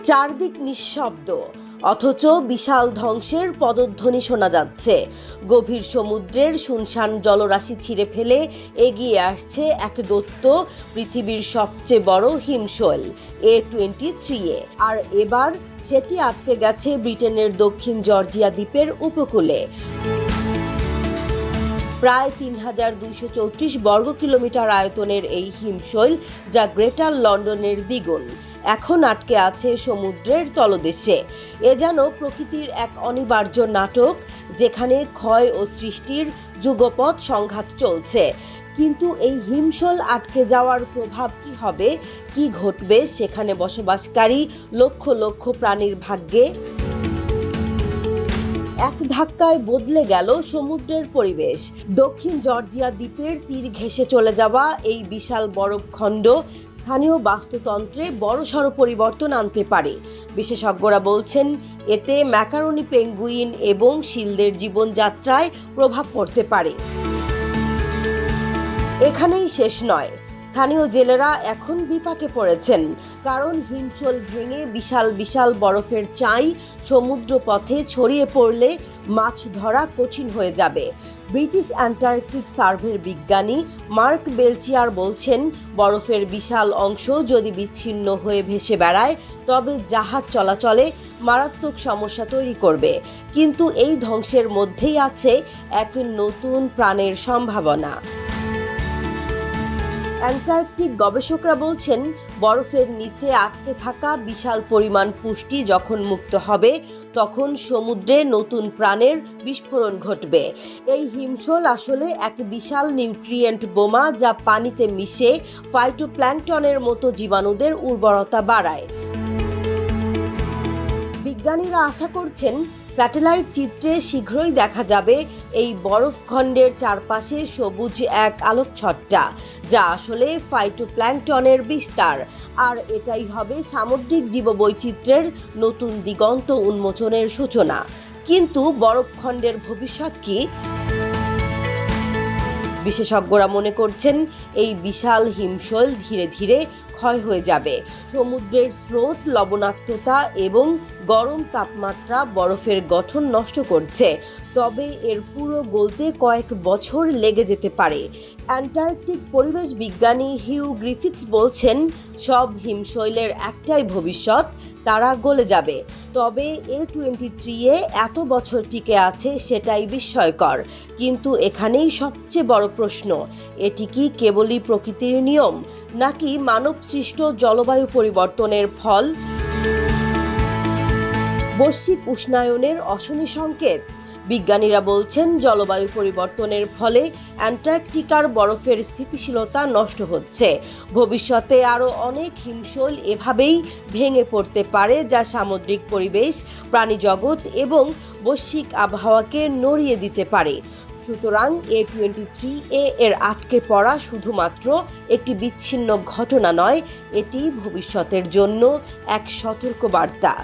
চারদিক নিঃশব্দ, অথচ বিশাল ধ্বংসের পদধ্বনি শোনা যাচ্ছে। গভীর সমুদ্রের শুনশান জলরাশি ছিঁড়ে ফেলে এগিয়ে আসছে এক দৈত্য পৃথিবীর সবচেয়ে বড় হিমশৈল A23A। আর এবার সেটি আটকে গেছে ব্রিটেনের দক্ষিণ জর্জিয়া দ্বীপের উপকূলে। প্রায় ৩,২৩৪ বর্গ কিলোমিটার আয়তনের এই হিমশৈল, যা গ্রেটার লন্ডনের দ্বিগুণ, এখন আটকে আছে সমুদ্রের তলদেশে। এ যেন প্রকৃতির এক অনিবার্য নাটক, যেখানে ক্ষয় ও সৃষ্টির যুগপৎ সংঘাত চলছে। কিন্তু এই হিমশৈল আটকে যাওয়ার প্রভাব কি হবে, কি ঘটবে সেখানে বসবাসকারী লক্ষ লক্ষ প্রাণীর ভাগ্যে? এক ধাক্কায় বদলে গেল সমুদ্রের পরিবেশ। দক্ষিণ জর্জিয়া দ্বীপের তীর ঘেঁষে চলে যাওয়া এই বিশাল বরফখণ্ড স্থানীয় বাস্তুতন্ত্রে বড়সড় পরিবর্তন আনতে পারে। বিশেষজ্ঞরা বলছেন, এতে ম্যাকারনি পেঙ্গুইন এবং শিলদের জীবনযাত্রায় প্রভাব পড়তে পারে। এখানেই শেষ নয়, স্থানীয় জেলেরা এখন বিপাকে পড়েছেন, কারণ হিমশৈল ভেঙে বিশাল বিশাল বরফের চাই সমুদ্র পথে ছড়িয়ে পড়লে মাছ ধরা কঠিন হয়ে যাবে। ব্রিটিশ অ্যান্টার্কটিক সার্ভের বিজ্ঞানী মার্ক বেলচিয়ার বলছেন, বরফের বিশাল অংশ যদি বিচ্ছিন্ন হয়ে ভেসে বেড়ায়, তবে জাহাজ চলাচলে মারাত্মক সমস্যা তৈরি করবে। কিন্তু এই ধ্বংসের মধ্যেই আছে এক নতুন প্রাণের সম্ভাবনা। অ্যান্টার্কটিক গবেষকরা বলছেন, বরফের নিচে আটকে থাকা বিশাল পরিমাণ পুষ্টি যখন মুক্ত হবে, তখন সমুদ্রে নতুন প্রাণের বিস্ফোরণ ঘটবে। এই হিমশৈল আসলে এক বিশাল নিউট্রিয়েন্ট বোমা, যা পানিতে মিশে ফাইটোপ্ল্যাঙ্কটনের মতো জীবাণুদের উর্বরতা বাড়ায়। বিজ্ঞানীরা আশা করছেন, স্যাটেলাইট চিত্রে শীঘ্রই দেখা যাবে এই বরফখণ্ডের চারপাশে সবুজ এক আলোকছটা, যা আসলে ফাইটোপ্ল্যাঙ্কটনের বিস্তার। আর এটাই হবে সামুদ্রিক জীববৈচিত্র্যের নতুন দিগন্ত উন্মোচনের সূচনা। কিন্তু বরফখণ্ডের ভবিষ্যৎ কি? বিশেষজ্ঞরা মনে করছেন, এই বিশাল হিমশৈল ধীরে ধীরে ক্ষয় হয়ে যাবে। সমুদ্রের স্রোত, লবণাক্ততা এবং গরম তাপমাত্রা বরফের গঠন নষ্ট করছে, তবে এর পুরো গলতে কয়েক বছর লেগে যেতে পারে। অ্যান্টার্কটিক পরিবেশ বিজ্ঞানী হিউ গ্রিফিথস বলছেন, সব হিমশৈলের একটাই ভবিষ্যৎ, তারা গলে যাবে। তবে A23A এত বছর টিকে আছে সেটাই বিস্ময়কর। কিন্তু এখানেই সবচেয়ে বড় প্রশ্ন, এটি কি কেবলই প্রকৃতির নিয়ম, নাকি মানবসৃষ্ট জলবায়ু পরিবর্তনের ফল? বৈশ্বিক উষ্ণায়নের অশনি সংকেত? বিজ্ঞানীরা বলছেন, জলবায়ু পরিবর্তনের ফলে অ্যান্টার্কটিকার বরফের স্থিতিশীলতা নষ্ট হচ্ছে। ভবিষ্যতে আরও অনেক হিমশৈল এভাবেই ভেঙে পড়তে পারে, যা সামুদ্রিক পরিবেশ, প্রাণীজগৎ এবং বৈশ্বিক আবহাওয়াকে নড়িয়ে দিতে পারে। সুতরাং A23A এর আটকে পড়া শুধুমাত্র একটি বিচ্ছিন্ন ঘটনা নয়, এটি ভবিষ্যতের জন্য এক সতর্কবার্তা।